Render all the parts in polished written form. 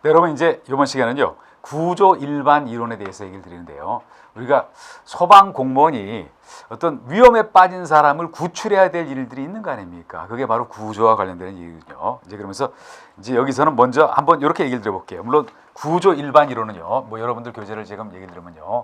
네, 여러분 이제 이번 시간은요 구조 일반 이론에 대해서 얘기를 드리는데요. 우리가 소방 공무원이 어떤 위험에 빠진 사람을 구출해야 될 일들이 있는 거 아닙니까? 그게 바로 구조와 관련되는 일이거든요. 이제 그러면서 이제 여기서는 먼저 한번 이렇게 얘기를 드려볼게요. 물론 구조 일반 이론은요, 뭐 여러분들 교재를 지금 얘기 들으면요,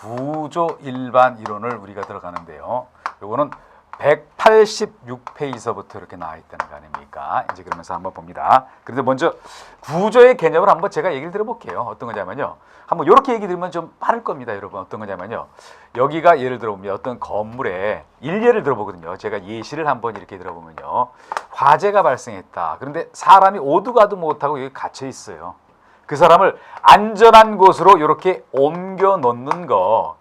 구조 일반 이론을 우리가 들어가는데요. 요거는 186페이지서부터 이렇게 나와 있다는 거 아닙니까? 이제 그러면서 한번 봅니다. 그런데 먼저 구조의 개념을 한번 제가 얘기를 들어볼게요. 어떤 거냐면요. 한번 이렇게 얘기 들으면 좀 빠를 겁니다, 여러분. 어떤 거냐면요. 여기가 예를 들어보면 어떤 건물에 일례를 들어보거든요. 제가 예시를 한번 이렇게 들어보면요. 화재가 발생했다. 그런데 사람이 오도 가도 못하고 여기 갇혀 있어요. 그 사람을 안전한 곳으로 이렇게 옮겨 놓는 거,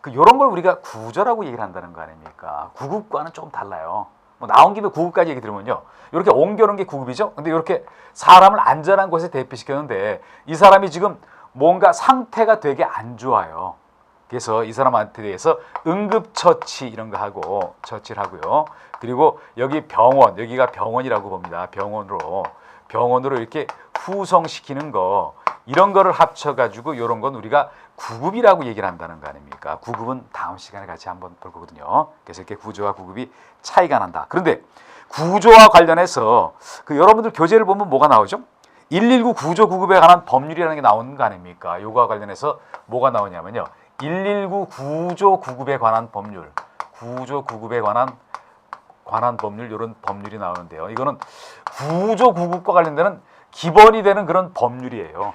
이런 걸 우리가 구조라고 얘기를 한다는 거 아닙니까? 구급과는 조금 달라요. 뭐 나온 김에 구급까지 얘기 들으면요, 이렇게 옮겨놓은 게 구급이죠. 근데 이렇게 사람을 안전한 곳에 대피시켰는데 이 사람이 지금 뭔가 상태가 되게 안 좋아요. 그래서 이 사람한테 대해서 응급처치 이런 거 하고 처치를 하고요. 그리고 여기 병원, 여기가 병원이라고 봅니다. 병원으로 이렇게 후송시키는 거, 이런 거를 합쳐가지고 이런 건 우리가 구급이라고 얘기를 한다는 거 아닙니까? 구급은 다음 시간에 같이 한번 볼 거거든요. 그래서 이렇게 구조와 구급이 차이가 난다. 그런데 구조와 관련해서 여러분들 교재를 보면 뭐가 나오죠? 119 구조 구급에 관한 법률이라는 게 나오는 거 아닙니까? 요거와 관련해서 뭐가 나오냐면요, 119 구조 구급에 관한 법률, 구조 구급에 관한 법률, 이런 법률이 나오는데요. 이거는 구조 구급과 관련되는 기본이 되는 그런 법률이에요.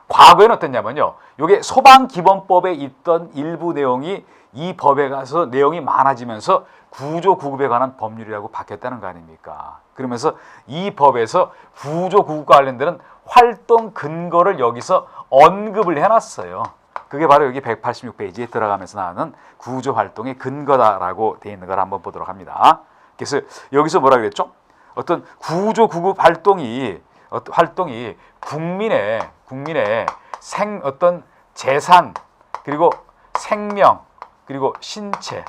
과거에는 어땠냐면요, 이게 소방기본법에 있던 일부 내용이 이 법에 가서 내용이 많아지면서 구조 구급에 관한 법률이라고 바뀌었다는 거 아닙니까? 그러면서 이 법에서 구조 구급과 관련되는 활동 근거를 여기서 언급을 해놨어요. 그게 바로 여기 186페이지에 들어가면서 나오는 구조 활동의 근거다라고 되어 있는 걸 한번 보도록 합니다. 그래서 여기서 뭐라 그랬죠? 어떤 구조 구급 활동이 국민의 어떤 재산, 그리고 생명, 그리고 신체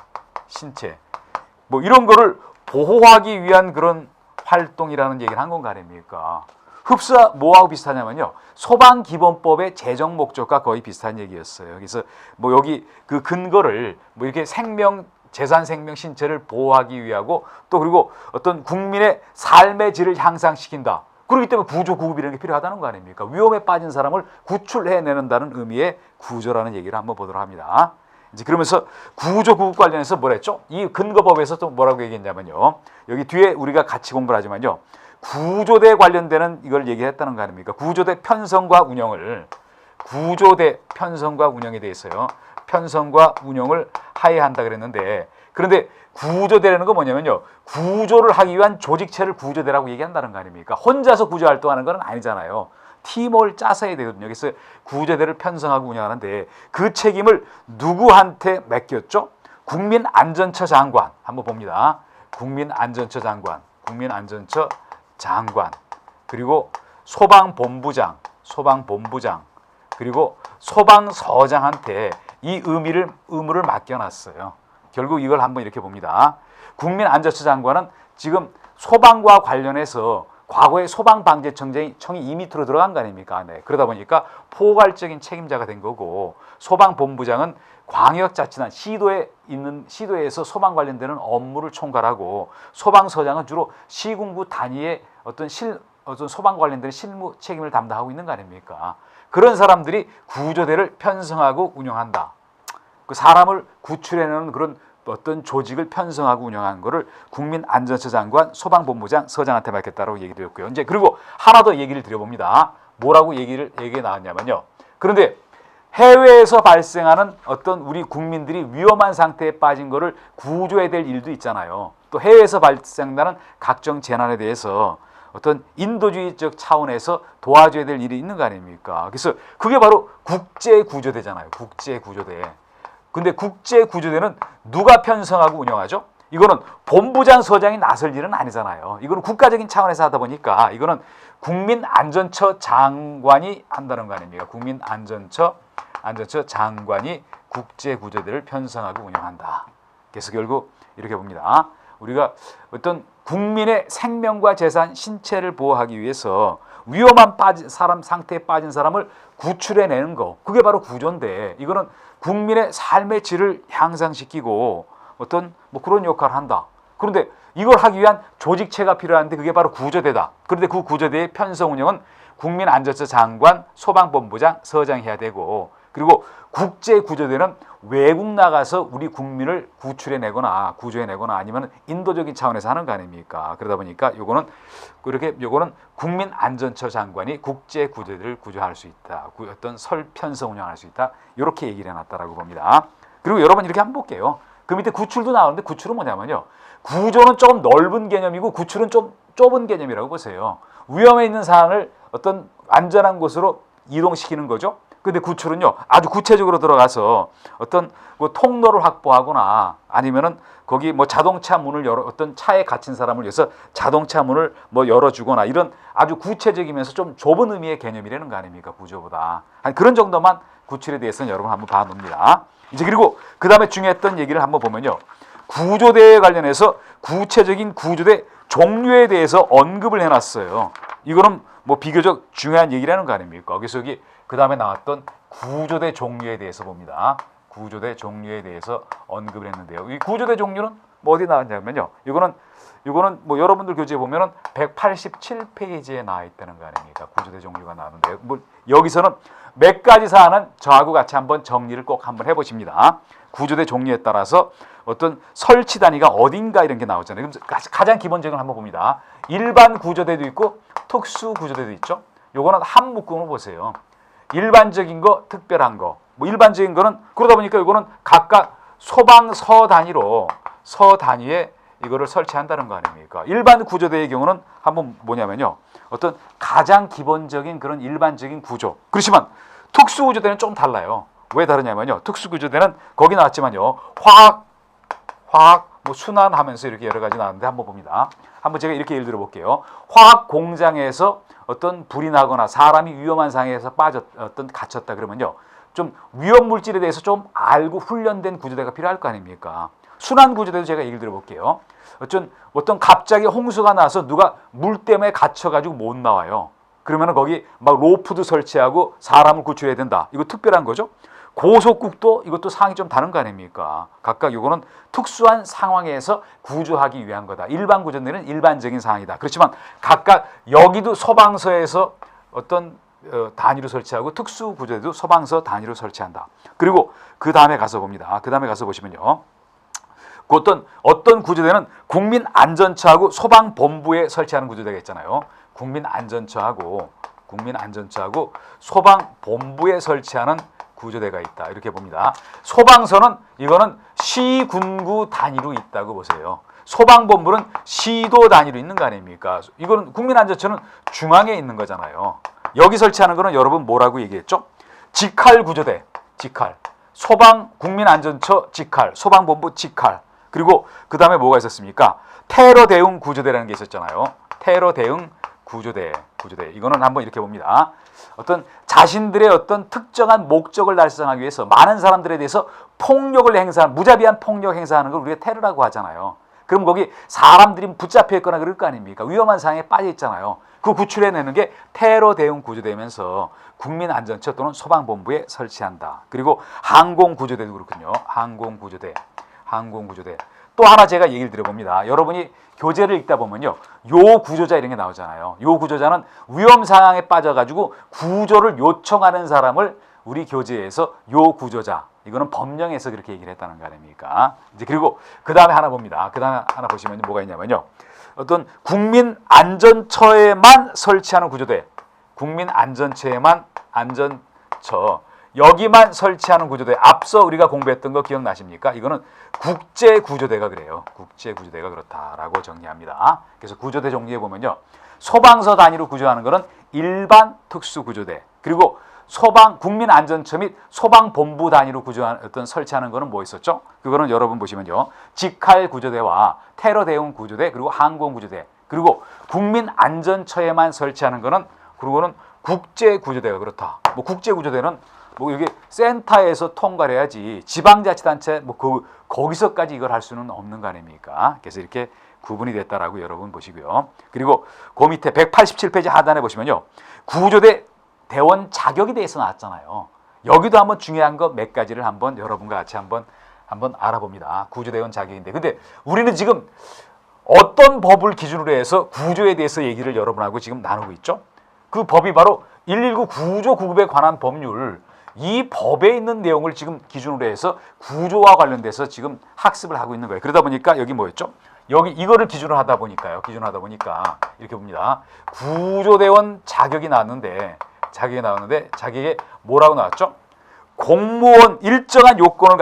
뭐 이런 거를 보호하기 위한 그런 활동이라는 얘기를 한 건가 아닙니까? 흡사 뭐하고 비슷하냐면요, 소방기본법의 제정 목적과 거의 비슷한 얘기였어요. 그래서 뭐 여기 그 근거를 뭐 이렇게 생명, 재산, 생명, 신체를 보호하기 위하고, 또 그리고 어떤 국민의 삶의 질을 향상시킨다. 그렇기 때문에 구조 구급이라는 게 필요하다는 거 아닙니까? 위험에 빠진 사람을 구출해내는다는 의미의 구조라는 얘기를 한번 보도록 합니다. 이제 그러면서 구조 구급 관련해서 뭐랬죠? 이 근거법에서 또 뭐라고 얘기했냐면요, 여기 뒤에 우리가 같이 공부를 하지만요, 구조대 관련되는 이걸 얘기했다는 거 아닙니까? 구조대 편성과 운영을, 구조대 편성과 운영에 대해서요, 편성과 운영을 하여야 한다 그랬는데, 그런데 구조대라는 건 뭐냐면요, 구조를 하기 위한 조직체를 구조대라고 얘기한다는 거 아닙니까? 혼자서 구조 활동하는 건 아니잖아요. 팀을 짜서 해야 되거든요. 그래서 구조대를 편성하고 운영하는데 그 책임을 누구한테 맡겼죠? 국민안전처 장관. 한번 봅니다. 국민안전처 장관, 그리고 소방본부장, 그리고 소방서장한테 이 의무를 맡겨놨어요. 결국 이걸 한번 이렇게 봅니다. 국민안전처 장관은 지금 소방과 관련해서 과거에 소방방재청이 이 밑으로 들어간 거 아닙니까? 네. 그러다 보니까 포괄적인 책임자가 된 거고, 소방본부장은 광역자치단, 시도에서 소방 관련되는 업무를 총괄하고, 소방서장은 주로 시군구 단위의 어떤 소방 관련된 실무 책임을 담당하고 있는 거 아닙니까? 그런 사람들이 구조대를 편성하고 운영한다. 그 사람을 구출해내는 그런 어떤 조직을 편성하고 운영하는 거를 국민안전처 장관, 소방본부장, 서장한테 맡겼다고 얘기 드렸고요. 이제 그리고 하나 더 얘기를 드려봅니다. 뭐라고 얘기가 나왔냐면요, 그런데 해외에서 발생하는 어떤 우리 국민들이 위험한 상태에 빠진 거를 구조해야 될 일도 있잖아요. 또 해외에서 발생하는 각종 재난에 대해서 어떤 인도주의적 차원에서 도와줘야 될 일이 있는 거 아닙니까? 그래서 그게 바로 국제구조대잖아요. 국제구조대. 근데 국제구조대는 누가 편성하고 운영하죠? 이거는 본부장, 서장이 나설 일은 아니잖아요. 이거는 국가적인 차원에서 하다 보니까 이거는 국민안전처 장관이 한다는 거 아닙니까? 국민안전처 장관이 국제구조대를 편성하고 운영한다. 그래서 결국 이렇게 봅니다. 우리가 어떤 국민의 생명과 재산, 신체를 보호하기 위해서 위험한 사람 상태에 빠진 사람을 구출해내는 거, 그게 바로 구조인데, 이거는 국민의 삶의 질을 향상시키고 어떤 뭐 그런 역할을 한다. 그런데 이걸 하기 위한 조직체가 필요한데 그게 바로 구조대다. 그런데 그 구조대의 편성 운영은 국민안전처 장관, 소방본부장, 서장이 해야 되고, 그리고 국제구조대는 외국 나가서 우리 국민을 구출해내거나 구조해내거나 아니면 인도적인 차원에서 하는 거 아닙니까? 그러다 보니까 요거는 국민안전처 장관이 국제구조대를 구조할 수 있다. 어떤 편성 운영할 수 있다. 이렇게 얘기를 해놨다라고 봅니다. 그리고 여러분 이렇게 한번 볼게요. 그 밑에 구출도 나오는데 구출은 뭐냐면요. 구조는 조금 넓은 개념이고 구출은 좀 좁은 개념이라고 보세요. 위험에 있는 사안을 어떤 안전한 곳으로 이동시키는 거죠. 근데 구출은요, 아주 구체적으로 들어가서 어떤 뭐 통로를 확보하거나 아니면은 거기 뭐 자동차 문을 열어, 어떤 차에 갇힌 사람을 위해서 자동차 문을 뭐 열어주거나 이런 아주 구체적이면서 좀 좁은 의미의 개념이라는 거 아닙니까? 구조보다. 한 그런 정도만 구출에 대해서는 여러분 한번 봐놓습니다. 이제 그리고 그 다음에 중요했던 얘기를 한번 보면요. 구조대에 관련해서 구체적인 구조대 종류에 대해서 언급을 해놨어요. 이거는 뭐 비교적 중요한 얘기라는 거 아닙니까? 그래서 여기 그 다음에 나왔던 구조대 종류에 대해서 봅니다. 구조대 종류에 대해서 언급을 했는데요. 이 구조대 종류는 뭐 어디 나왔냐면요. 이거는 뭐 여러분들 교재에 보면은 187페이지에 나와 있다는 거 아닙니까? 구조대 종류가 나오는데요. 뭐 여기서는 몇 가지 사안은 저하고 같이 한번 정리를 꼭 한번 해보십니다. 구조대 종류에 따라서 어떤 설치 단위가 어딘가 이런 게 나오잖아요. 그럼 가장 기본적인 걸 한번 봅니다. 일반 구조대도 있고 특수 구조대도 있죠. 요거는 한 묶음으로 보세요. 일반적인 거, 특별한 거. 뭐 일반적인 거는 그러다 보니까 이거는 각각 소방서 단위로 서 단위에 이거를 설치한다는 거 아닙니까? 일반 구조대의 경우는 한번 뭐냐면요. 어떤 가장 기본적인 그런 일반적인 구조. 그렇지만 특수 구조대는 좀 달라요. 왜 다르냐면요. 특수 구조대는 거기 나왔지만요. 화학, 뭐 순환하면서 이렇게 여러 가지 나왔는데 한번 봅니다. 한번 제가 이렇게 예를 들어 볼게요. 화학 공장에서 어떤 불이 나거나 사람이 위험한 상황에서 갇혔다 그러면요. 좀 위험 물질에 대해서 좀 알고 훈련된 구조대가 필요할 거 아닙니까? 순환 구조대도 제가 얘기를 들어 볼게요. 어떤 갑자기 홍수가 나서 누가 물 때문에 갇혀가지고 못 나와요. 그러면 거기 막 로프도 설치하고 사람을 구출해야 된다. 이거 특별한 거죠. 고속국도 이것도 상황이 좀 다른 거 아닙니까? 각각 이거는 특수한 상황에서 구조하기 위한 거다. 일반 구조대는 일반적인 상황이다. 그렇지만 각각 여기도 소방서에서 어떤 단위로 설치하고 특수 구조대도 소방서 단위로 설치한다. 그리고 그 다음에 가서 봅니다. 그 다음에 가서 보시면요. 어떤 구조대는 국민안전처하고 소방본부에 설치하는 구조대가 있잖아요. 국민안전처하고 소방본부에 설치하는 구조대가 있다. 이렇게 봅니다. 소방서는 이거는 시군구 단위로 있다고 보세요. 소방본부는 시도 단위로 있는 거 아닙니까? 이거는 국민안전처는 중앙에 있는 거잖아요. 여기 설치하는 거는 여러분 뭐라고 얘기했죠? 직할 구조대, 직할. 국민안전처 직할, 소방본부 직할. 그리고 그 다음에 뭐가 있었습니까? 테러 대응 구조대라는 게 있었잖아요. 테러 대응 구조대. 이거는 한번 이렇게 봅니다. 어떤 자신들의 어떤 특정한 목적을 달성하기 위해서 많은 사람들에 대해서 폭력을 행사하는, 무자비한 폭력 행사하는 걸 우리가 테러라고 하잖아요. 그럼 거기 사람들이 붙잡혀 있거나 그럴 거 아닙니까? 위험한 상황에 빠져 있잖아요. 그 구출해내는 게 테러 대응 구조대면서 국민안전처 또는 소방본부에 설치한다. 그리고 항공구조대도 그렇군요. 항공구조대. 또 하나 제가 얘기를 드려봅니다. 여러분이 교재를 읽다 보면요. 요 구조자 이런 게 나오잖아요. 요 구조자는 위험 상황에 빠져가지고 구조를 요청하는 사람을 우리 교재에서 요 구조자, 이거는 법령에서 그렇게 얘기를 했다는 거 아닙니까? 이제 그리고 그 다음에 하나 봅니다. 그 다음에 하나 보시면 뭐가 있냐면요. 어떤 국민안전처에만 설치하는 구조대, 국민안전처에만 안전처, 여기만 설치하는 구조대. 앞서 우리가 공부했던 거 기억나십니까? 이거는 국제구조대가 그래요. 국제구조대가 그렇다라고 정리합니다. 그래서 구조대 종류에 보면요. 소방서 단위로 구조하는 거는 일반 특수구조대. 그리고 국민안전처 및 소방본부 단위로 설치하는 거는 뭐 있었죠? 그거는 여러분 보시면요. 직할구조대와 테러 대응 구조대, 그리고 항공구조대. 그리고 국민안전처에만 설치하는 거는, 그리고는 국제구조대가 그렇다. 뭐 국제구조대는 뭐 이게 센터에서 통과를 해야지 지방자치단체 거기서까지 이걸 할 수는 없는 거 아닙니까? 그래서 이렇게 구분이 됐다라고 여러분 보시고요. 그리고 그 밑에 187페이지 하단에 보시면요. 구조대 대원 자격에 대해서 나왔잖아요. 여기도 한번 중요한 거 몇 가지를 한번 여러분과 같이 한번 알아봅니다. 구조대원 자격인데. 근데 우리는 지금 어떤 법을 기준으로 해서 구조에 대해서 얘기를 여러분하고 지금 나누고 있죠? 그 법이 바로 119 구조 구급에 관한 법률, 이 법에 있는 내용을 지금 기준으로 해서 구조와 관련돼서 지금 학습을 하고 있는 거예요. 그러다 보니까 여기 뭐였죠? 여기 이거를 기준으로 하다 보니까 이렇게 봅니다. 구조대원 자격이 나왔는데 자격에 뭐라고 나왔죠? 공무원 일정한 요건을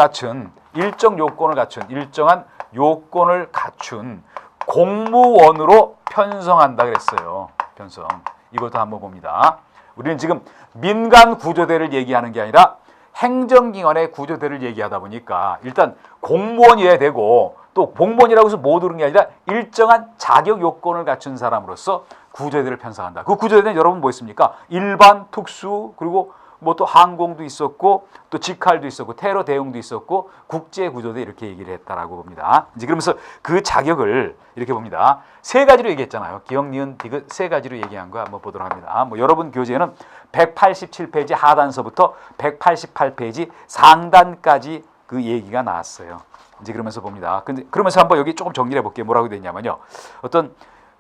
갖춘 공무원으로 편성한다 그랬어요. 편성. 이것도 한번 봅니다. 우리는 지금 민간 구조대를 얘기하는 게 아니라 행정기관의 구조대를 얘기하다 보니까 일단 공무원이어야 되고 또 공무원이라고 해서 못 오른 게 아니라 일정한 자격 요건을 갖춘 사람으로서 구조대를 편성한다. 그 구조대는 여러분 뭐 있습니까? 일반, 특수, 그리고 뭐 또 항공도 있었고 또 직할도 있었고 테러 대응도 있었고 국제 구조대 이렇게 얘기를 했다라고 봅니다. 이제 그러면서 그 자격을 이렇게 봅니다. 세 가지로 얘기했잖아요. 기억, 니은, 디귿 세 가지로 얘기한 거 한번 보도록 합니다. 뭐 여러분 교재에는 187페이지 하단서부터 188페이지 상단까지 그 얘기가 나왔어요. 이제 그러면서 봅니다. 근데 그러면서 한번 여기 조금 정리해 볼게요. 뭐라고 되냐면요.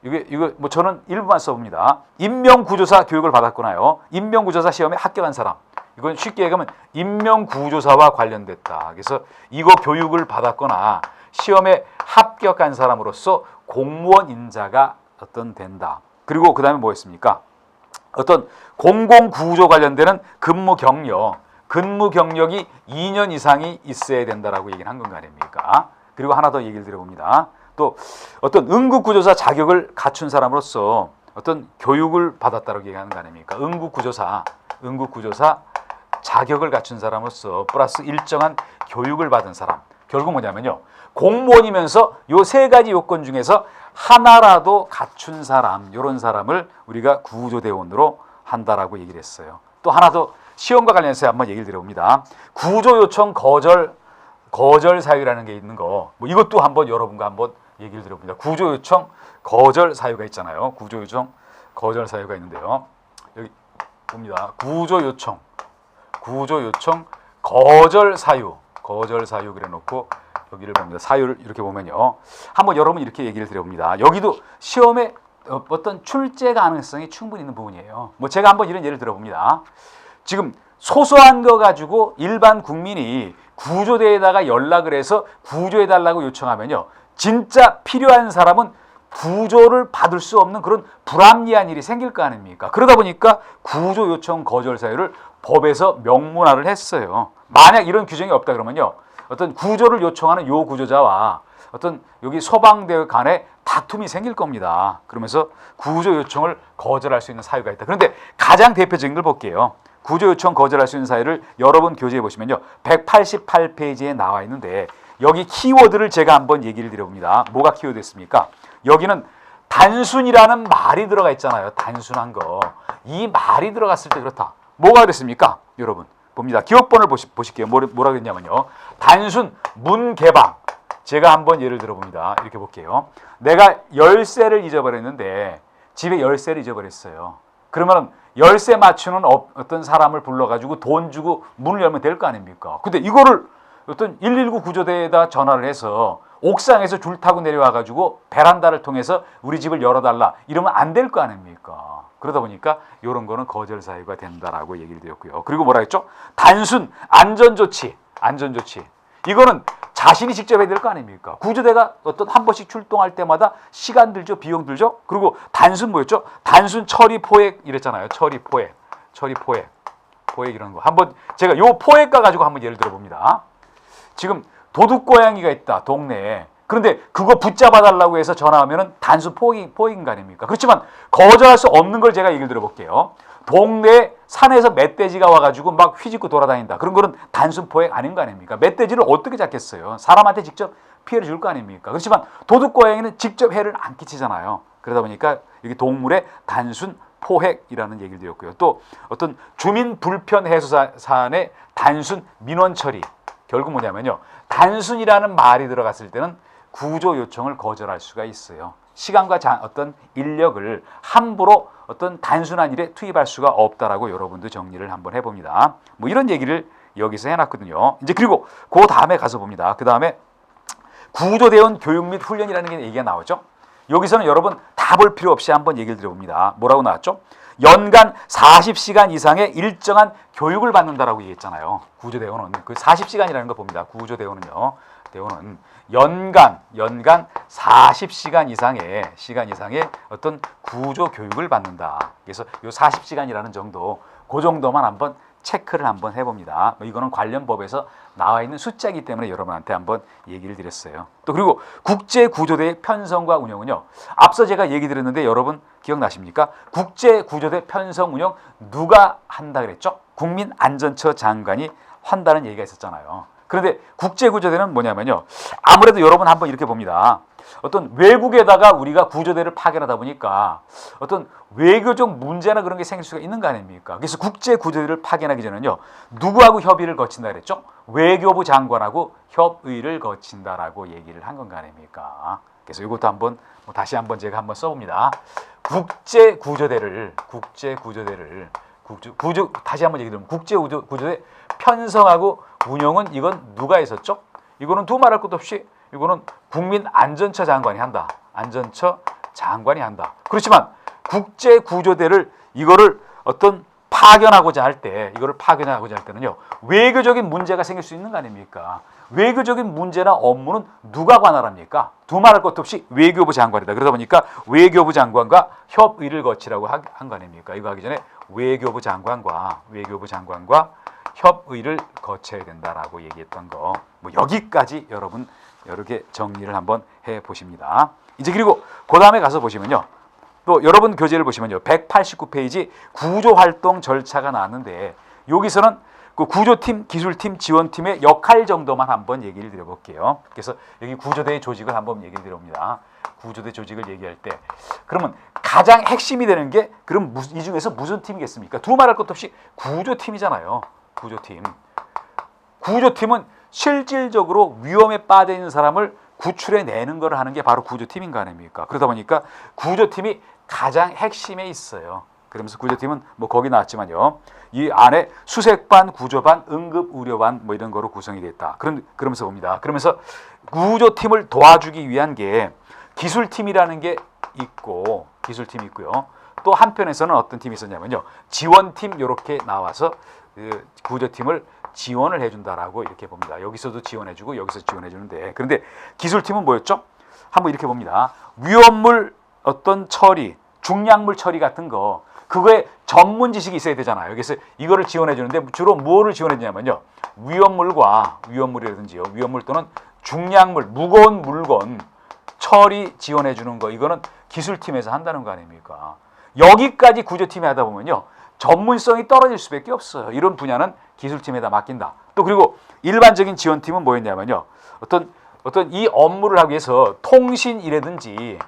이거 뭐 저는 일부만 써봅니다. 인명구조사 교육을 받았구나요. 인명구조사 시험에 합격한 사람. 이건 쉽게 얘기하면 인명구조사와 관련됐다. 그래서 이거 교육을 받았거나 시험에 합격한 사람으로서 공무원 인자가 된다. 그리고 그 다음에 뭐였습니까? 어떤 공공구조 관련되는 근무 경력이 2년 이상이 있어야 된다라고 얘기를 한 건 아닙니까? 그리고 하나 더 얘기를 드려봅니다. 또 어떤 응급구조사 자격을 갖춘 사람으로서 어떤 교육을 받았다고 얘기하는 거 아닙니까? 응급구조사 자격을 갖춘 사람으로서 플러스 일정한 교육을 받은 사람. 결국 뭐냐면요. 공무원이면서 요 세 가지 요건 중에서 하나라도 갖춘 사람, 이런 사람을 우리가 구조대원으로 한다라고 얘기를 했어요. 또 하나 더 시험과 관련해서 한번 얘기를 드려봅니다. 구조요청 거절 사유라는 게 있는 거, 뭐 이것도 한번 여러분과 한번 얘기를 드려봅니다. 구조요청 거절 사유가 있잖아요. 구조요청 거절 사유가 있는데요. 여기 봅니다. 구조요청 거절 사유 그래놓고 여기를 봅니다. 사유를 이렇게 보면요. 한번 여러분 이렇게 얘기를 드려봅니다. 여기도 시험에 어떤 출제 가능성이 충분히 있는 부분이에요. 뭐 제가 한번 이런 예를 들어봅니다. 지금 소소한 거 가지고 일반 국민이 구조대에다가 연락을 해서 구조해달라고 요청하면요. 진짜 필요한 사람은 구조를 받을 수 없는 그런 불합리한 일이 생길 거 아닙니까? 그러다 보니까 구조 요청 거절 사유를 법에서 명문화를 했어요. 만약 이런 규정이 없다 그러면요. 어떤 구조를 요청하는 요 구조자와 어떤 여기 소방대 간에 다툼이 생길 겁니다. 그러면서 구조 요청을 거절할 수 있는 사유가 있다. 그런데 가장 대표적인 걸 볼게요. 구조 요청 거절할 수 있는 사유를 여러분 교재에 보시면요. 188페이지에 나와 있는데 여기 키워드를 제가 한번 얘기를 드려봅니다. 뭐가 키워드였습니까? 여기는 단순이라는 말이 들어가 있잖아요. 단순한 거. 이 말이 들어갔을 때 그렇다. 뭐가 그랬습니까? 여러분 봅니다. 기억번호를 보실게요. 뭐라고 했냐면요. 단순 문 개방. 제가 한번 예를 들어봅니다. 이렇게 볼게요. 내가 열쇠를 잊어버렸는데 집에 열쇠를 잊어버렸어요. 그러면 열쇠 맞추는 어떤 사람을 불러가지고 돈 주고 문을 열면 될 거 아닙니까? 근데 이거를 어떤 119 구조대에다 전화를 해서 옥상에서 줄 타고 내려와가지고 베란다를 통해서 우리 집을 열어달라 이러면 안 될 거 아닙니까? 그러다 보니까 이런 거는 거절 사유가 된다라고 얘기를 드렸고요. 그리고 뭐라 했죠? 단순 안전조치. 이거는 자신이 직접 해야 될 거 아닙니까? 구조대가 어떤 한 번씩 출동할 때마다 시간 들죠, 비용 들죠. 그리고 단순 뭐였죠? 단순 처리 포획 이랬잖아요. 처리 포획 이런 거. 한번 제가 요 포획과 가지고 한번 예를 들어봅니다. 지금 도둑고양이가 있다 동네에. 그런데 그거 붙잡아 달라고 해서 전화하면은 단순 포획인 거 아닙니까? 그렇지만 거절할 수 없는 걸 제가 얘기를 들어볼게요. 동네 산에서 멧돼지가 와가지고 막 휘짓고 돌아다닌다. 그런 거는 단순 포획 아닌 거 아닙니까? 멧돼지를 어떻게 잡겠어요? 사람한테 직접 피해를 줄 거 아닙니까? 그렇지만 도둑고양이는 직접 해를 안 끼치잖아요. 그러다 보니까 여기 동물의 단순 포획이라는 얘기를 드렸고요. 또 어떤 주민 불편 해소 사안의 단순 민원 처리. 결국 뭐냐면요. 단순이라는 말이 들어갔을 때는 구조 요청을 거절할 수가 있어요. 시간과 어떤 인력을 함부로 어떤 단순한 일에 투입할 수가 없다라고 여러분도 정리를 한번 해봅니다. 뭐 이런 얘기를 여기서 해놨거든요. 이제 그리고 그 다음에 가서 봅니다. 그 다음에 구조대원 교육 및 훈련이라는 게 얘기가 나오죠. 여기서는 여러분 다 볼 필요 없이 한번 얘기를 드려봅니다. 뭐라고 나왔죠? 연간 40시간 이상의 일정한 교육을 받는다라고 얘기했잖아요. 구조대원은 그 40시간이라는 거 봅니다. 구조대원은요. 대원은 연간 40시간 이상의 어떤 구조 교육을 받는다. 그래서 요 40시간이라는 정도, 그 정도만 한번 체크를 한번 해봅니다. 이거는 관련 법에서 나와 있는 숫자이기 때문에 여러분한테 한번 얘기를 드렸어요. 또 그리고 국제구조대의 편성과 운영은요. 앞서 제가 얘기 드렸는데 여러분 기억나십니까? 국제구조대 편성 운영 누가 한다 그랬죠? 국민안전처 장관이 한다는 얘기가 있었잖아요. 그런데 국제구조대는 뭐냐면요. 아무래도 여러분 한번 이렇게 봅니다. 어떤 외국에다가 우리가 구조대를 파견하다 보니까 어떤 외교적 문제나 그런 게 생길 수가 있는 거 아닙니까? 그래서 국제구조대를 파견하기 전에는요. 누구하고 협의를 거친다 그랬죠? 외교부 장관하고 협의를 거친다라고 얘기를 한 건 거 아닙니까? 그래서 이것도 한번 다시 한번 제가 한번 써봅니다. 국제구조대를 다시 한번 얘기 드리면 국제구조대 편성하고 운영은 이건 누가 했었죠? 이거는 두말할 것도 없이 이거는 국민안전처 장관이 한다. 안전처 장관이 한다. 그렇지만 국제구조대를 이거를 어떤 파견하고자 할 때는요. 외교적인 문제가 생길 수 있는 거 아닙니까? 외교적인 문제나 업무는 누가 관할합니까? 두말할 것도 없이 외교부 장관이다. 그러다 보니까 외교부 장관과 협의를 거치라고 한 거 아닙니까? 이거 하기 전에 외교부 장관과 협의를 거쳐야 된다라고 얘기했던 거. 뭐 여기까지 여러분 이렇게 정리를 한번 해 보십니다. 이제 그리고 그 다음에 가서 보시면요. 또 여러분 교재를 보시면요. 189페이지 구조활동 절차가 나왔는데 여기서는 그 구조팀, 기술팀, 지원팀의 역할 정도만 한번 얘기를 드려볼게요. 그래서 여기 구조대의 조직을 한번 얘기를 드려봅니다. 구조대 조직을 얘기할 때 그러면 가장 핵심이 되는 게 그럼 이 중에서 무슨 팀이겠습니까? 두말할 것도 없이 구조팀이잖아요. 구조팀은 실질적으로 위험에 빠져 있는 사람을 구출해내는 걸 하는 게 바로 구조팀인 거 아닙니까? 그러다 보니까 구조팀이 가장 핵심에 있어요. 그러면서 구조팀은 뭐 거기 나왔지만요. 이 안에 수색반, 구조반, 응급의료반 뭐 이런 거로 구성이 됐다. 그러면서 봅니다. 그러면서 구조팀을 도와주기 위한 게 기술팀이라는 게 있고, 기술팀이 있고요. 또 한편에서는 어떤 팀이 있었냐면요. 지원팀 이렇게 나와서 그 구조팀을 지원을 해준다라고 이렇게 봅니다. 여기서도 지원해주고 여기서 지원해주는데 그런데 기술팀은 뭐였죠? 한번 이렇게 봅니다. 위험물 어떤 처리, 중량물 처리 같은 거 그거에 전문 지식이 있어야 되잖아요. 그래서 이거를 지원해주는데 주로 뭐를 지원해주냐면요. 위험물이라든지요. 위험물 또는 중량물, 무거운 물건 처리 지원해주는 거 이거는 기술팀에서 한다는 거 아닙니까? 여기까지 구조팀이 하다 보면요. 전문성이 떨어질 수밖에 없어요. 이런 분야는 기술팀에다 맡긴다. 또 그리고 일반적인 지원팀은 뭐였냐면요. 어떤 이 업무를 하기 위해서 통신이라든지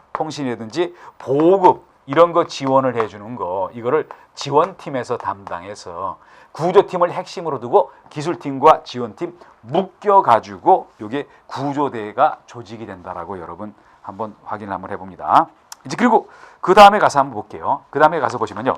보급 이런 거 지원을 해주는 거 이거를 지원팀에서 담당해서 구조팀을 핵심으로 두고 기술팀과 지원팀 묶여가지고 이게 구조대가 조직이 된다라고 여러분 한번 확인을 한번 해봅니다. 이제 그리고 그 다음에 가서 한번 볼게요. 그 다음에 가서 보시면요.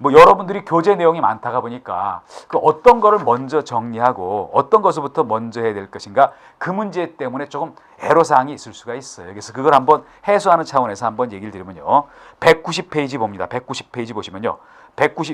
뭐 여러분들이 교재 내용이 많다가 보니까 그 어떤 거를 먼저 정리하고 어떤 것부터 먼저 해야 될 것인가 그 문제 때문에 조금 애로사항이 있을 수가 있어요. 그래서 그걸 한번 해소하는 차원에서 한번 얘기를 드리면요. 190페이지 봅니다. 190페이지 보시면요.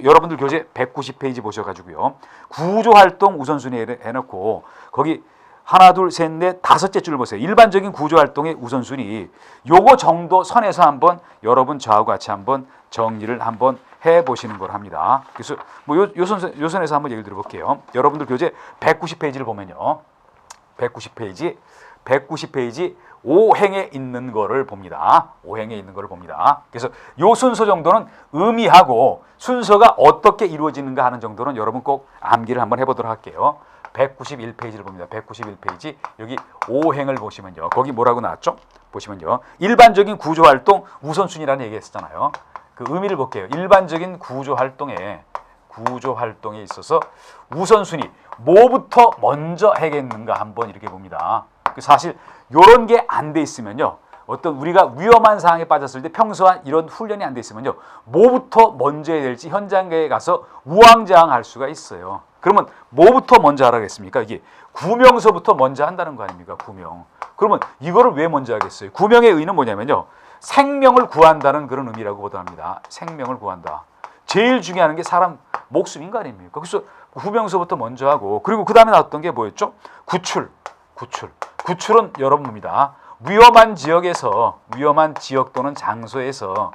여러분들 교재 190페이지 보셔가지고요. 구조활동 우선순위 해놓고 거기 하나, 둘, 셋, 넷, 다섯째 줄을 보세요. 일반적인 구조활동의 우선순위 요거 정도 선에서 한번 여러분 저하고 같이 한번 정리를 한번 해보시는 걸 합니다. 그래서 뭐 요 선에서 한번 얘기를 들어볼게요. 여러분들 교재 190페이지를 보면요. 190페이지 5행에 있는 거를 봅니다. 5행에 있는 거를 봅니다. 그래서 요 순서 정도는 의미하고 순서가 어떻게 이루어지는가 하는 정도는 여러분 꼭 암기를 한번 해보도록 할게요. 191페이지를 봅니다. 191페이지 여기 5행을 보시면요. 거기 뭐라고 나왔죠? 보시면요. 일반적인 구조활동 우선순위라는 얘기 했었잖아요. 그 의미를 볼게요. 일반적인 구조활동에 있어서 우선순위 뭐부터 먼저 해야겠는가 한번 이렇게 봅니다. 사실 요런 게 안 돼 있으면요. 어떤 우리가 위험한 상황에 빠졌을 때 평소와 이런 훈련이 안 돼 있으면요. 뭐부터 먼저 해야 될지 현장에 가서 우왕좌왕할 수가 있어요. 그러면 뭐부터 먼저 하라겠습니까? 이게 구명서부터 먼저 한다는 거 아닙니까? 구명. 그러면 이거를 왜 먼저 하겠어요? 구명의 의의는 뭐냐면요. 생명을 구한다는 그런 의미라고 보도합니다. 생명을 구한다. 제일 중요한 게 사람 목숨인 거 아닙니까? 그래서 구명서부터 먼저 하고, 그리고 그 다음에 나왔던 게 뭐였죠? 구출은 여러분입니다. 위험한 지역에서, 위험한 지역 또는 장소에서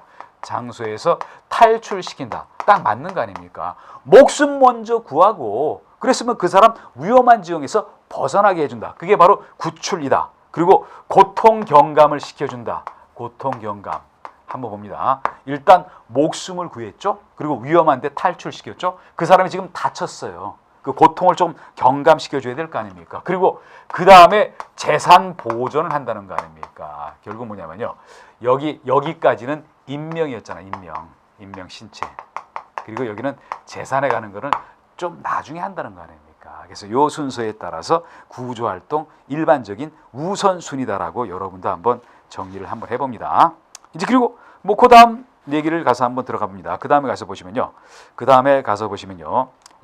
탈출시킨다. 딱 맞는 거 아닙니까? 목숨 먼저 구하고, 그랬으면 그 사람 위험한 지역에서 벗어나게 해준다. 그게 바로 구출이다. 그리고 고통 경감을 시켜준다. 고통 경감. 한번 봅니다. 일단 목숨을 구했죠. 그리고 위험한데 탈출시켰죠. 그 사람이 지금 다쳤어요. 그 고통을 좀 경감시켜줘야 될 거 아닙니까? 그리고 그 다음에 재산 보존을 한다는 거 아닙니까? 결국 뭐냐면요. 여기까지는 인명이었잖아. 인명 신체. 그리고 여기는 재산에 가는 거는 좀 나중에 한다는 거 아닙니까? 그래서 요 순서에 따라서 구조활동 일반적인 우선순위다라고 여러분도 한번 정리를 한번 해봅니다. 이제 그리고 뭐 그 다음 얘기를 가서 한번 들어가 봅니다. 그 다음에 가서 보시면요.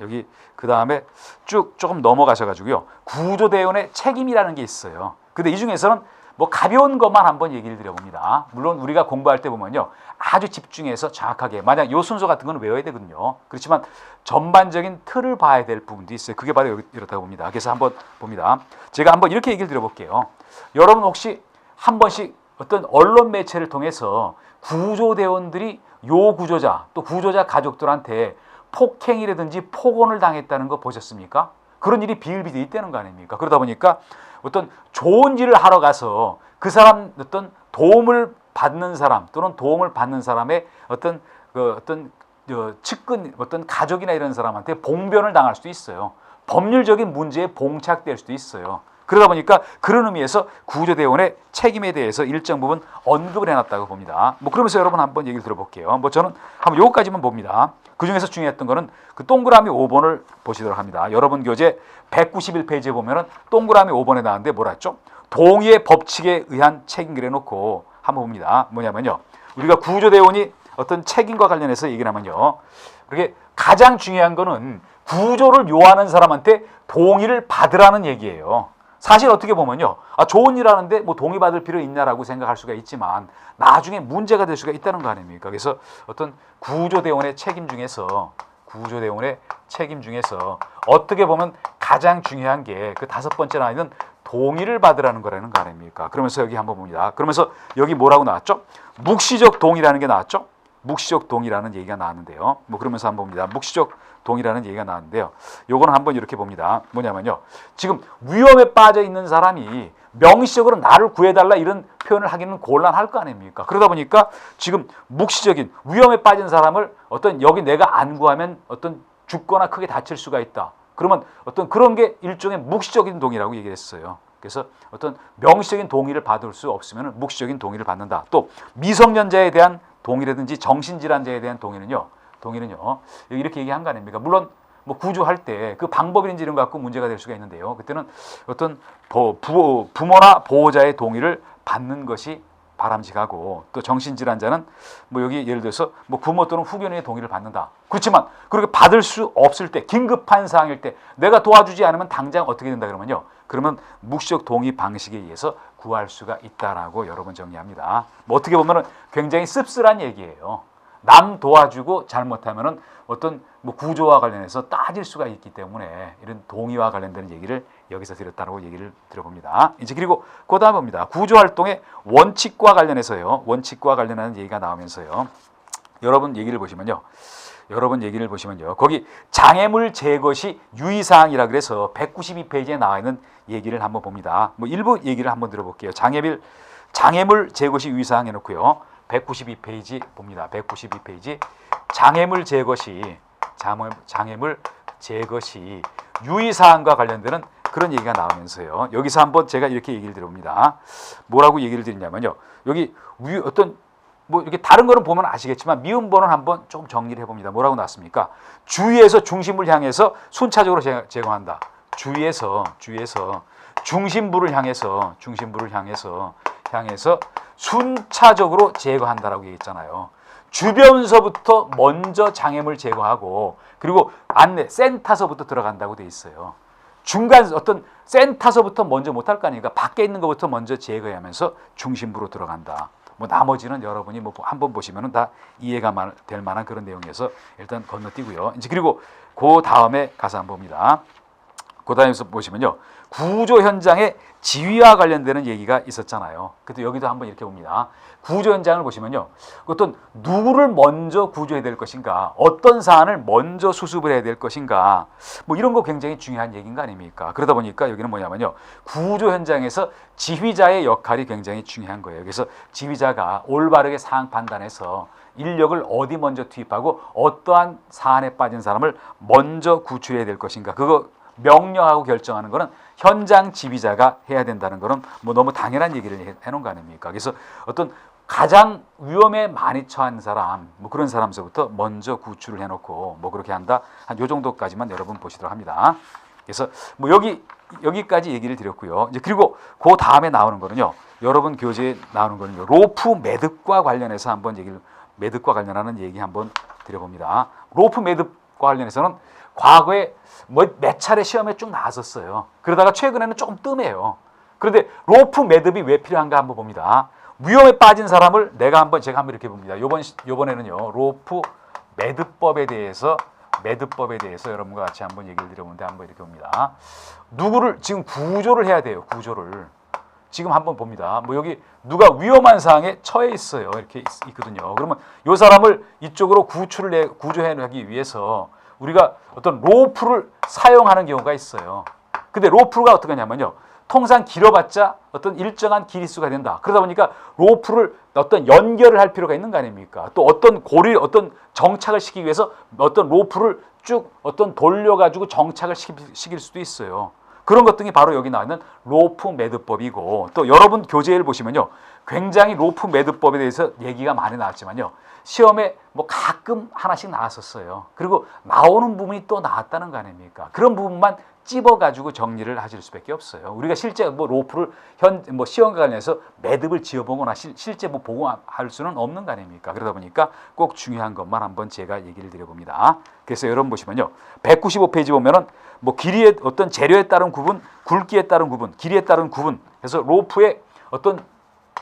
여기 그 다음에 쭉 조금 넘어가셔가지고요. 구조대원의 책임이라는 게 있어요. 근데 이 중에서는 뭐 가벼운 것만 한번 얘기를 드려봅니다. 물론 우리가 공부할 때 보면요. 아주 집중해서 정확하게, 만약 요 순서 같은 거는 외워야 되거든요. 그렇지만 전반적인 틀을 봐야 될 부분도 있어요. 그게 바로 이렇다고 봅니다. 그래서 한번 봅니다. 제가 한번 이렇게 얘기를 드려볼게요. 여러분 혹시 한 번씩 어떤 언론 매체를 통해서 구조대원들이 요 구조자, 또 구조자 가족들한테 폭행이라든지 폭언을 당했다는 거 보셨습니까? 그런 일이 비일비재해 있다는 거 아닙니까? 그러다 보니까 어떤 좋은 일을 하러 가서 그 사람 어떤 도움을 받는 사람 또는 도움을 받는 사람의 어떤 측근, 어떤 가족이나 이런 사람한테 봉변을 당할 수도 있어요. 법률적인 문제에 봉착될 수도 있어요. 그러다 보니까 그런 의미에서 구조대원의 책임에 대해서 일정 부분 언급을 해놨다고 봅니다. 뭐 그러면서 여러분 한번 얘기를 들어볼게요. 뭐 저는 한번 요거까지만 봅니다. 그 중에서 중요했던 거는 그 동그라미 5번을 보시도록 합니다. 여러분 교재 191페이지에 보면은 동그라미 5번에 나왔는데 뭐라 했죠? 동의의 법칙에 의한 책임을 해놓고 한번 봅니다. 뭐냐면요. 우리가 구조대원이 어떤 책임과 관련해서 얘기를 하면요. 그게 가장 중요한 거는 구조를 요하는 사람한테 동의를 받으라는 얘기예요. 사실 어떻게 보면요. 좋은 일 하는데 뭐 동의받을 필요 있냐라고 생각할 수가 있지만 나중에 문제가 될 수가 있다는 거 아닙니까? 그래서 어떤 구조대원의 책임 중에서 어떻게 보면 가장 중요한 게 그 5번째 나이는 동의를 받으라는 거라는 거 아닙니까? 그러면서 여기 한번 봅니다. 그러면서 여기 뭐라고 나왔죠? 묵시적 동의라는 게 나왔죠? 묵시적 동의라는 얘기가 나왔는데요. 뭐 그러면서 한번 봅니다. 묵시적 동의라는 얘기가 나왔는데요. 요거는 한번 이렇게 봅니다. 뭐냐면요. 지금 위험에 빠져 있는 사람이 명시적으로 나를 구해달라 이런 표현을 하기는 곤란할 거 아닙니까? 그러다 보니까 지금 묵시적인 위험에 빠진 사람을 어떤 여기 내가 안 구하면 어떤 죽거나 크게 다칠 수가 있다. 그러면 어떤 그런 게 일종의 묵시적인 동의라고 얘기를 했어요. 그래서 어떤 명시적인 동의를 받을 수 없으면 묵시적인 동의를 받는다. 또 미성년자에 대한 동의라든지 정신질환자에 대한 동의는요. 이렇게 얘기한 거 아닙니까? 물론 뭐 구조할 때 그 방법이든지 이런 거 갖고 문제가 될 수가 있는데요. 그때는 어떤 부모나 보호자의 동의를 받는 것이 바람직하고, 또 정신질환자는 뭐 여기 예를 들어서 뭐 부모 또는 후견인의 동의를 받는다. 그렇지만 그렇게 받을 수 없을 때, 긴급한 상황일 때 내가 도와주지 않으면 당장 어떻게 된다 그러면요. 그러면 묵시적 동의 방식에 의해서 구할 수가 있다라고 여러 번 정리합니다. 뭐 어떻게 보면은 굉장히 씁쓸한 얘기예요. 남 도와주고 잘못하면은 어떤 뭐 구조와 관련해서 따질 수가 있기 때문에 이런 동의와 관련되는 얘기를 여기서 드렸다고 얘기를 들어봅니다. 이제 그리고 그다음 봅니다. 구조 활동의 원칙과 관련해서요. 원칙과 관련하는 얘기가 나오면서요. 여러분 얘기를 보시면요. 거기 장애물 제거 시 유의사항이라 그래서 192페이지에 나와 있는 얘기를 한번 봅니다. 뭐 일부 얘기를 한번 들어볼게요. 장애물 제거 시 유의사항 해놓고요. 192페이지 봅니다. 192페이지 장애물 제거 시 유의사항과 관련되는 그런 얘기가 나오면서요. 여기서 한번 제가 이렇게 얘기를 드립니다. 뭐라고 얘기를 드리냐면요. 여기 어떤 뭐 이렇게 다른 거는 보면 아시겠지만 미음번호는 한번 좀 정리를 해봅니다. 뭐라고 나왔습니까? 주위에서 중심을 향해서 순차적으로 제공한다. 주위에서 중심부를 향해서 순차적으로 제거한다라고 얘기했잖아요. 주변서부터 먼저 장애물 제거하고 그리고 안내 센터서부터 들어간다고 돼 있어요. 중간 어떤 센터서부터 먼저 못할 거 아니니까 밖에 있는 것부터 먼저 제거하면서 중심부로 들어간다. 뭐 나머지는 여러분이 뭐 한번 보시면은 다 이해가 될 만한 그런 내용이어서 일단 건너뛰고요. 이제 그리고 그 다음에 가서 한번 봅니다. 그 다음에서 보시면요. 구조 현장의 지휘와 관련되는 얘기가 있었잖아요. 그때 여기도 한번 이렇게 봅니다. 구조 현장을 보시면요. 어떤 누구를 먼저 구조해야 될 것인가, 어떤 사안을 먼저 수습을 해야 될 것인가, 뭐 이런 거 굉장히 중요한 얘기인 거 아닙니까? 그러다 보니까 여기는 뭐냐면요. 구조 현장에서 지휘자의 역할이 굉장히 중요한 거예요. 그래서 지휘자가 올바르게 상황 판단해서 인력을 어디 먼저 투입하고 어떠한 사안에 빠진 사람을 먼저 구출해야 될 것인가, 그거 명령하고 결정하는 것은 현장 지휘자가 해야 된다는 것은 뭐 너무 당연한 얘기를 해놓은 거 아닙니까? 그래서 어떤 가장 위험에 많이 처한 사람, 뭐 그런 사람서부터 먼저 구출을 해놓고 뭐 그렇게 한다. 한 요 정도까지만 여러분 보시도록 합니다. 그래서 뭐 여기까지 얘기를 드렸고요. 이제 그리고 그 다음에 나오는 거는요. 여러분 교재에 나오는 거는요. 로프 매듭과 관련해서 한번 매듭과 관련하는 얘기 한번 드려봅니다. 로프 매듭과 관련해서는 과거에 뭐 몇 차례 시험에 쭉 나왔었어요. 그러다가 최근에는 조금 뜸해요. 그런데 로프 매듭이 왜 필요한가 한번 봅니다. 위험에 빠진 사람을 제가 한번 이렇게 봅니다. 요번에는요. 로프 매듭법에 대해서 여러분과 같이 한번 얘기를 드려보는데 한번 이렇게 봅니다. 누구를 지금 구조를 해야 돼요. 구조를. 지금 한번 봅니다. 뭐 여기 누가 위험한 상황에 처해 있어요. 이렇게 있거든요. 그러면 이 사람을 이쪽으로 구조해내기 위해서 우리가 어떤 로프를 사용하는 경우가 있어요. 근데 로프가 어떻게 하냐면요. 통상 길어봤자 어떤 일정한 길이수가 된다. 그러다 보니까 로프를 어떤 연결을 할 필요가 있는 거 아닙니까? 또 어떤 어떤 정착을 시키기 위해서 어떤 로프를 쭉 어떤 돌려가지고 정착을 시킬 수도 있어요. 그런 것 등이 바로 여기 나와 있는 로프 매듭법이고, 또 여러분 교재를 보시면요. 굉장히 로프 매듭법에 대해서 얘기가 많이 나왔지만요. 시험에 뭐 가끔 하나씩 나왔었어요. 그리고 나오는 부분이 또 나왔다는 거 아닙니까? 그런 부분만 찝어가지고 정리를 하실 수밖에 없어요. 우리가 실제 뭐 로프를 시험과 관련해서 매듭을 지어보거나 실제 뭐 보고할 수는 없는 거 아닙니까? 그러다 보니까 꼭 중요한 것만 한번 제가 얘기를 드려봅니다. 그래서 여러분 보시면요. 195페이지 보면은 뭐 길이의 어떤 재료에 따른 구분, 굵기에 따른 구분, 길이에 따른 구분, 그래서 로프의 어떤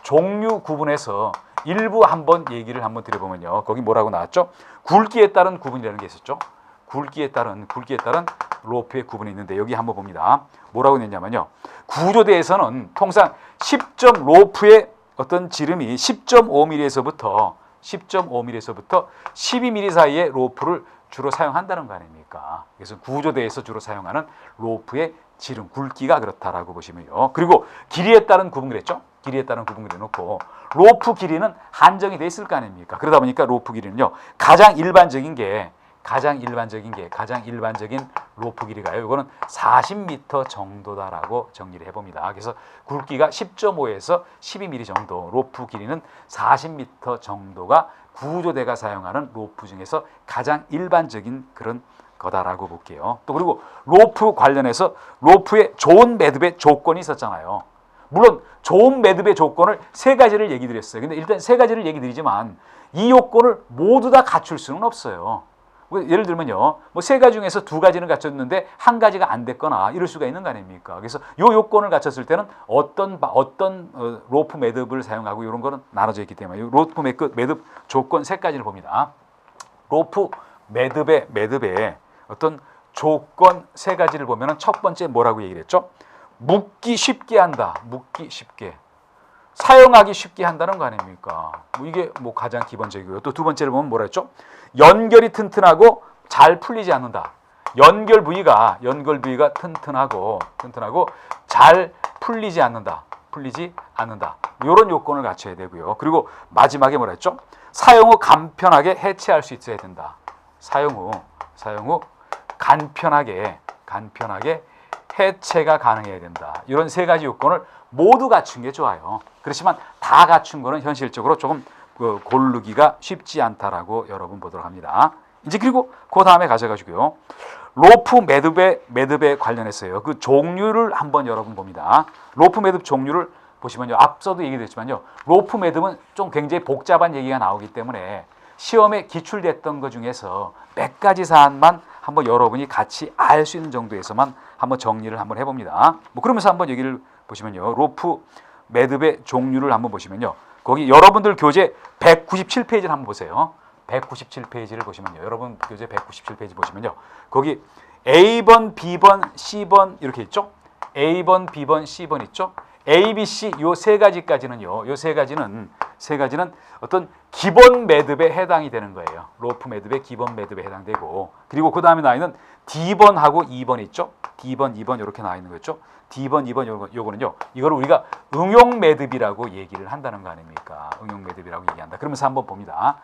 종류 구분해서 일부 한번 얘기를 한번 드려보면요. 거기 뭐라고 나왔죠? 굵기에 따른 구분이라는 게 있었죠. 굵기에 따른 로프의 구분이 있는데 여기 한번 봅니다. 뭐라고 냈냐면요. 구조대에서는 통상 10점 로프의 어떤 지름이 10.5mm에서부터 12mm 사이의 로프를 주로 사용한다는 거 아닙니까? 그래서 구조대에서 주로 사용하는 로프의 지름, 굵기가 그렇다라고 보시면요. 그리고 길이에 따른 구분 그랬죠? 길이에 따른 구분 그려놓고 로프 길이는 한정이 돼 있을 거 아닙니까? 그러다 보니까 로프 길이는요. 가장 일반적인 로프 길이가요. 이거는 40m 정도다라고 정리를 해봅니다. 그래서 굵기가 10.5에서 12mm 정도, 로프 길이는 40m 정도가 구조대가 사용하는 로프 중에서 가장 일반적인 그런 거다라고 볼게요. 또 그리고 로프 관련해서 로프의 좋은 매듭의 조건이 있었잖아요. 물론 좋은 매듭의 조건을 세 가지를 얘기 드렸어요. 근데 일단 세 가지를 얘기 드리지만 이 요건을 모두 다 갖출 수는 없어요. 예를 들면요, 뭐 세 가지 중에서 두 가지는 갖췄는데 한 가지가 안 됐거나 이럴 수가 있는 거 아닙니까? 그래서 요 요건을 갖췄을 때는 어떤 로프 매듭을 사용하고 이런 거는 나눠져 있기 때문에 이 로프 매듭 조건 세 가지를 봅니다. 로프 매듭의 어떤 조건 세 가지를 보면은 첫 번째 뭐라고 얘기를 했죠? 묶기 쉽게 한다. 묶기 쉽게. 사용하기 쉽게 한다는 거 아닙니까? 뭐 이게 뭐 가장 기본적이고요. 또 두 번째를 보면 뭐라 했죠? 연결이 튼튼하고 잘 풀리지 않는다. 연결 부위가 튼튼하고 잘 풀리지 않는다. 이런 요건을 갖춰야 되고요. 그리고 마지막에 뭐라 했죠? 사용 후 간편하게 해체할 수 있어야 된다. 사용 후 간편하게 해체가 가능해야 된다. 이런 세 가지 요건을 모두 갖춘 게 좋아요. 그렇지만 다 갖춘 거는 현실적으로 조금 고르기가 쉽지 않다라고 여러분 보도록 합니다. 이제 그리고 그 다음에 가셔가지고요. 로프 매듭에 관련해서요. 그 종류를 한번 여러분 봅니다. 로프 매듭 종류를 보시면요. 앞서도 얘기됐지만요. 로프 매듭은 좀 굉장히 복잡한 얘기가 나오기 때문에 시험에 기출됐던 것 중에서 몇 가지 사안만 한번 여러분이 같이 알 수 있는 정도에서만 한번 정리를 한번 해봅니다. 뭐 그러면서 한번 얘기를 보시면요. 로프 매듭의 종류를 한번 보시면요. 거기 여러분들 교재 197페이지를 한번 보세요. 197페이지를 보시면요. 여러분 교재 197페이지 보시면요. 거기 A번, B번, C번 이렇게 있죠. A번, B번, C번 있죠. A, B, C 요 세 가지까지는요. 요 세 가지는 어떤 기본 매듭에 해당이 되는 거예요. 로프 매듭의 기본 매듭에 해당되고, 그리고 그 다음에 나와 있는 D번하고 2번 있죠. D번, 2번 이렇게 나와 있는 거죠. D번, 2번 요거는요. 이걸 우리가 응용 매듭이라고 얘기를 한다는 거 아닙니까? 응용 매듭이라고 얘기한다. 그러면서 한번 봅니다.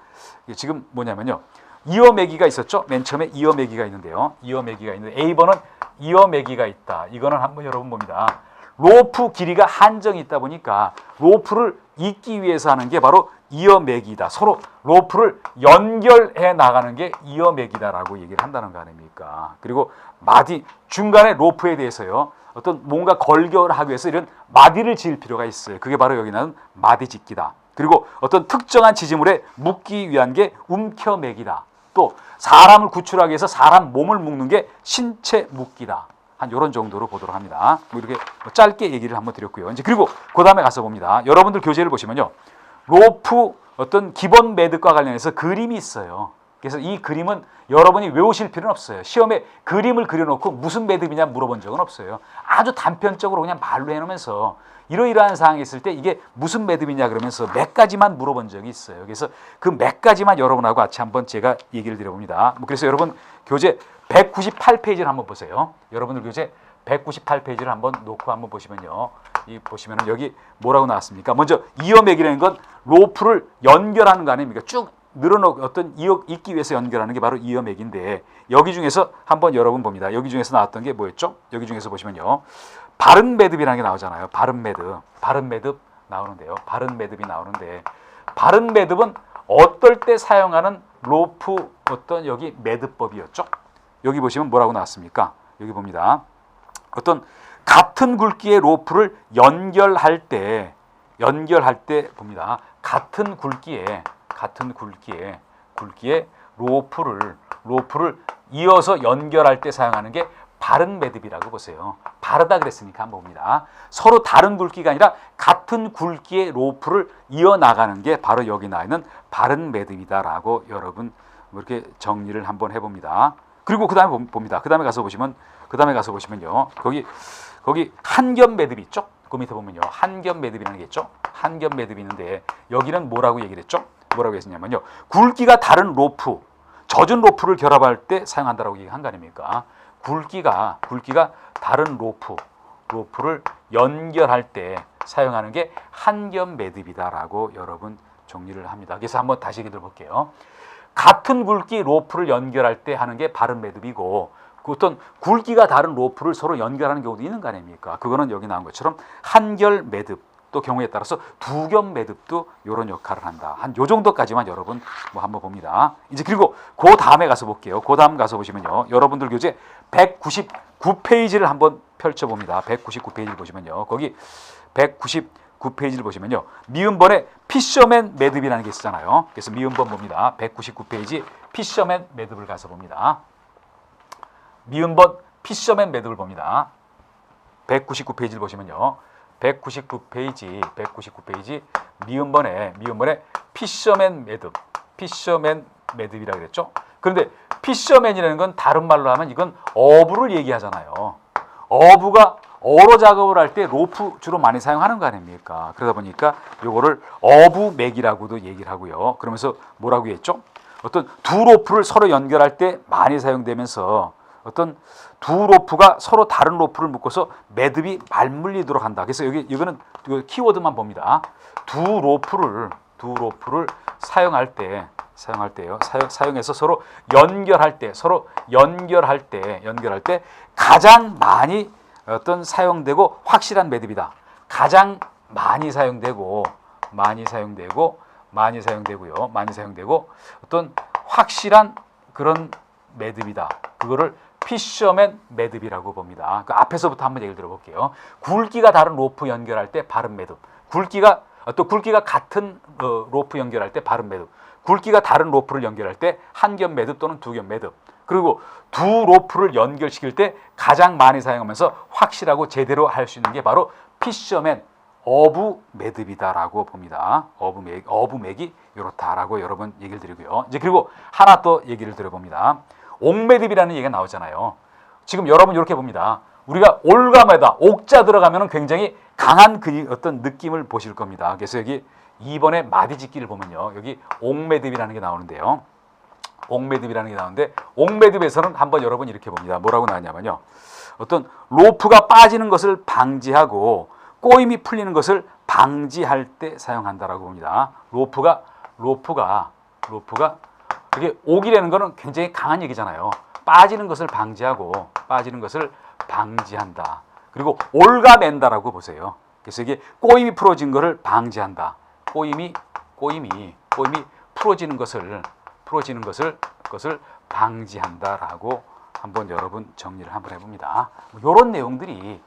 지금 뭐냐면요. 이어 매기가 있었죠. 맨 처음에 이어 매기가 있는데요. 이어 매기가 있는데 A번은 이어 매기가 있다. 이거는 한번 여러분 봅니다. 로프 길이가 한정이 있다 보니까 로프를 잇기 위해서 하는 게 바로 이어매기다. 서로 로프를 연결해 나가는 게 이어매기다라고 얘기를 한다는 거 아닙니까? 그리고 마디 중간에 로프에 대해서요. 어떤 뭔가 걸결하기 위해서 이런 마디를 지을 필요가 있어요. 그게 바로 여기 나오는 마디 짓기다. 그리고 어떤 특정한 지지물에 묶기 위한 게 움켜매기다. 또 사람을 구출하기 위해서 사람 몸을 묶는 게 신체 묶기다. 한 이런 정도로 보도록 합니다. 뭐 이렇게 짧게 얘기를 한번 드렸고요. 이제 그리고 그 다음에 가서 봅니다. 여러분들 교재를 보시면요. 로프 어떤 기본 매듭과 관련해서 그림이 있어요. 그래서 이 그림은 여러분이 외우실 필요는 없어요. 시험에 그림을 그려놓고 무슨 매듭이냐 물어본 적은 없어요. 아주 단편적으로 그냥 말로 해놓으면서 이러이러한 사항이 있을 때 이게 무슨 매듭이냐 그러면서 몇 가지만 물어본 적이 있어요. 그래서 그 몇 가지만 여러분하고 같이 한번 제가 얘기를 드려봅니다. 그래서 여러분 교재 198페이지를 한번 보세요. 여러분들 교재 198페이지를 한번 놓고 한번 보시면요. 이 보시면은 여기 뭐라고 나왔습니까? 먼저 이어매기라는 건 로프를 연결하는 거 아닙니까? 쭉 늘어놓고 어떤 잇기 위해서 연결하는 게 바로 이어매기인데, 여기 중에서 한번 여러분 봅니다. 여기 중에서 나왔던 게 뭐였죠? 여기 중에서 보시면요. 바른 매듭이라는 게 나오잖아요. 바른 매듭 나오는데요. 바른 매듭이 나오는데, 바른 매듭은 어떨 때 사용하는 로프 어떤 여기 매듭법이었죠? 여기 보시면 뭐라고 나왔습니까? 여기 봅니다. 어떤 같은 굵기의 로프를 연결할 때 봅니다. 같은 굵기의 로프를 이어서 연결할 때 사용하는 게 바른 매듭이라고 보세요. 바르다 그랬으니까 한번 봅니다. 서로 다른 굵기가 아니라 같은 굵기의 로프를 이어나가는 게 바로 여기 나와 있는 바른 매듭이다라고 여러분 이렇게 정리를 한번 해봅니다. 그리고 그 다음에 봅니다. 그 다음에 가서 보시면요. 거기 한겹 매듭이 있죠? 그 밑에 보면요. 한겹 매듭이라는 게 있죠? 한겹 매듭이 있는데 여기는 뭐라고 얘기를 했죠? 뭐라고 했냐면요. 굵기가 다른 로프, 젖은 로프를 결합할 때 사용한다라고 얘기한 거 아닙니까? 굵기가 다른 로프를 연결할 때 사용하는 게 한겹 매듭이다라고 여러분 정리를 합니다. 그래서 한번 다시 얘기 들어볼게요. 같은 굵기 로프를 연결할 때 하는 게 바른 매듭이고, 어떤 굵기가 다른 로프를 서로 연결하는 경우도 있는 거 아닙니까? 그거는 여기 나온 것처럼 한결 매듭, 또 경우에 따라서 두겹 매듭도 이런 역할을 한다. 한 요 정도까지만 여러분 뭐 한번 봅니다. 이제 그리고 그 다음에 가서 볼게요. 그 다음 가서 보시면요. 여러분들 교재 199페이지를 한번 펼쳐봅니다. 199페이지를 보시면요. 거기 199페이지를 보시면요. 미음번에 피셔맨 매듭이라는 게 있잖아요. 그래서 미음번 봅니다. 199페이지 피셔맨 매듭을 가서 봅니다. 미음번 피셔맨 매듭을 봅니다. 199페이지를 보시면요. 199페이지 미음번에 피셔맨 매듭이라고 그랬죠. 그런데 피셔맨이라는 건 다른 말로 하면 이건 어부를 얘기하잖아요. 어부가 어로 작업을 할 때 로프 주로 많이 사용하는 거 아닙니까? 그러다 보니까 요거를 어부맥이라고도 얘기를 하고요. 그러면서 뭐라고 했죠? 어떤 두 로프를 서로 연결할 때 많이 사용되면서 어떤 두 로프가 서로 다른 로프를 묶어서 매듭이 말물리도록 한다. 그래서 이거는 키워드만 봅니다. 두 로프를 사용해서 서로 연결할 때 가장 많이 어떤 사용되고 확실한 매듭이다. 가장 많이 사용되고 어떤 확실한 그런 매듭이다. 그거를 피셔맨 매듭이라고 봅니다. 그 앞에서부터 한번 얘기를 들어볼게요. 굵기가 다른 로프 연결할 때 바른 매듭. 굵기가 같은 로프 연결할 때 바른 매듭. 굵기가 다른 로프를 연결할 때 한 겹 매듭 또는 두 겹 매듭. 그리고 두 로프를 연결시킬 때 가장 많이 사용하면서 확실하고 제대로 할 수 있는 게 바로 피셔맨 어부 매듭이다라고 봅니다. 어부맥이 이렇다라고 여러 번 얘기를 드리고요. 이제 그리고 하나 또 얘기를 드려봅니다. 옥매듭이라는 얘기가 나오잖아요. 지금 여러분 이렇게 봅니다. 우리가 올가매다 옥자 들어가면 굉장히 강한 그 어떤 느낌을 보실 겁니다. 그래서 여기 2번의 마디짓기를 보면요. 여기 옥매듭이라는 게 나오는데요. 옥매듭이라는 게 나오는데 옥매듭에서는 한번 여러분 이렇게 봅니다. 뭐라고 나왔냐면요. 어떤 로프가 빠지는 것을 방지하고 꼬임이 풀리는 것을 방지할 때 사용한다라고 봅니다. 로프가 이게 옥이라는 거는 굉장히 강한 얘기잖아요. 빠지는 것을 방지하고 빠지는 것을 방지한다. 그리고 올가맨다라고 보세요. 그래서 이게 꼬임이 풀어진 것을 방지한다. 꼬임이 풀어지는 것을 방지한다라고 한번 여러분 정리를 한번 해봅니다. 이런 내용들이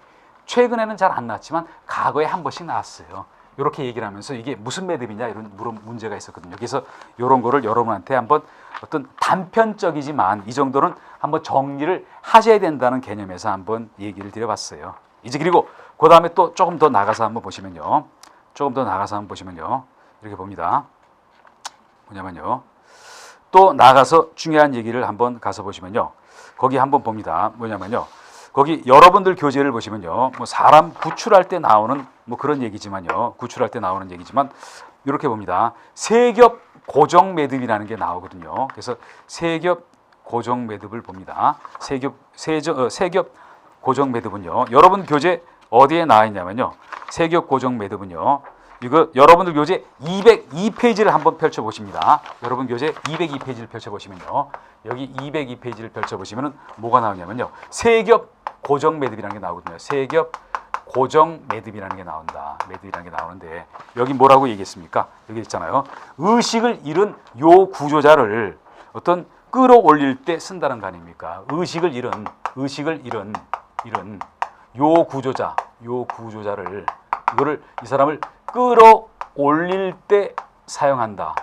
최근에는 잘 안 나왔지만 과거에 한 번씩 나왔어요. 이렇게 얘기를 하면서 이게 무슨 매듭이냐 이런 문제가 있었거든요. 그래서 이런 거를 여러분한테 한번 어떤 단편적이지만 이 정도는 한번 정리를 하셔야 된다는 개념에서 한번 얘기를 드려봤어요. 이제 그리고 그 다음에 또 조금 더 나가서 한번 보시면요. 이렇게 봅니다. 뭐냐면요. 또 나가서 중요한 얘기를 한번 가서 보시면요. 거기 한번 봅니다. 뭐냐면요. 거기 여러분들 교재를 보시면요. 뭐 사람 구출할 때 나오는 뭐 그런 얘기지만요. 이렇게 봅니다. 세겹 고정 매듭이라는 게 나오거든요. 그래서 세겹 고정 매듭을 봅니다. 세겹 고정 매듭은요. 여러분 교재 어디에 나와 있냐면요. 세겹 고정 매듭은요. 이거 여러분들 교재 202페이지를 한번 펼쳐보십니다. 여러분 교재 202페이지를 펼쳐보시면요. 여기 202페이지를 펼쳐보시면 뭐가 나오냐면요. 세겹 고정 매듭이라는 게 나오거든요. 세겹 고정 매듭이라는 게 나온다. 매듭이라는 게 나오는데 여기 뭐라고 얘기했습니까? 여기 있잖아요. 의식을 잃은 요 구조자를 어떤 끌어올릴 때 쓴다는 거 아닙니까? 의식을 잃은 요 구조자를 이거를 이 사람을 끌어올릴 때 사용한다.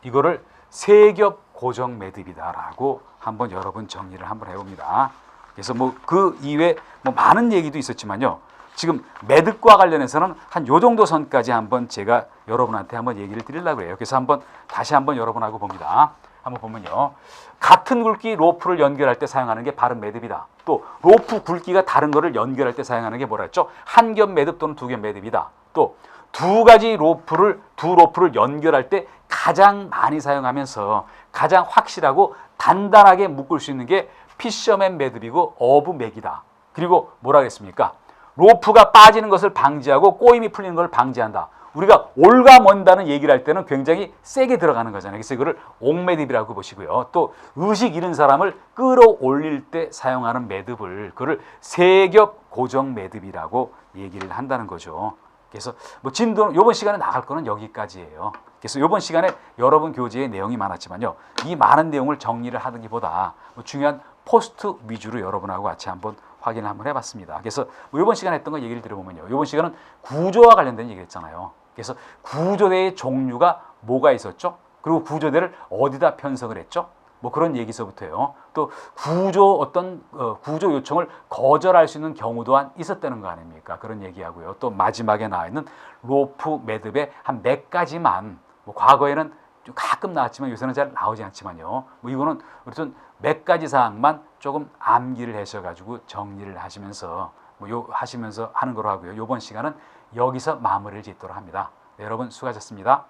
이거를 세겹 고정 매듭이다라고 한번 여러분 정리를 한번 해봅니다. 그래서 뭐 그 이외에 뭐 많은 얘기도 있었지만요. 지금 매듭과 관련해서는 한 요 정도 선까지 한번 제가 여러분한테 한번 얘기를 드리려고 해요. 그래서 다시 한번 여러분하고 봅니다. 한번 보면요. 같은 굵기 로프를 연결할 때 사용하는 게 바른 매듭이다. 또 로프 굵기가 다른 거를 연결할 때 사용하는 게 뭐라 했죠? 한 겹 매듭 또는 두 겹 매듭이다. 또 두 로프를 연결할 때 가장 많이 사용하면서 가장 확실하고 단단하게 묶을 수 있는 게 피셔맨 매듭이고 어부맥이다. 그리고 뭐라 그랬습니까? 로프가 빠지는 것을 방지하고 꼬임이 풀리는 것을 방지한다. 우리가 올가먼다는 얘기를 할 때는 굉장히 세게 들어가는 거잖아요. 그래서 이거를 옥매듭이라고 보시고요. 또 의식 잃은 사람을 끌어올릴 때 사용하는 매듭을 그걸 세겹 고정 매듭이라고 얘기를 한다는 거죠. 그래서 뭐 진도는 이번 시간에 나갈 거는 여기까지예요. 그래서 이번 시간에 여러분 교재에 내용이 많았지만요. 이 많은 내용을 정리를 하기보다 뭐 중요한 포스트 위주로 여러분하고 같이 한번 확인을 한번 해봤습니다. 그래서 뭐 이번 시간에 했던 거 얘기를 들어보면요. 이번 시간은 구조와 관련된 얘기를 했잖아요. 그래서 구조대의 종류가 뭐가 있었죠? 그리고 구조대를 어디다 편성을 했죠? 뭐 그런 얘기서부터요. 또 구조 요청을 거절할 수 있는 경우 또한 있었다는 거 아닙니까? 그런 얘기하고요. 또 마지막에 나와 있는 로프 매듭의 한 몇 가지만 뭐 과거에는 좀 가끔 나왔지만 요새는 잘 나오지 않지만요. 뭐 이거는 우선 몇 가지 사항만 조금 암기를 하셔가지고 정리를 하시면서 하시면서 하는 거로 하고요. 이번 시간은 여기서 마무리를 짓도록 합니다. 네, 여러분 수고하셨습니다.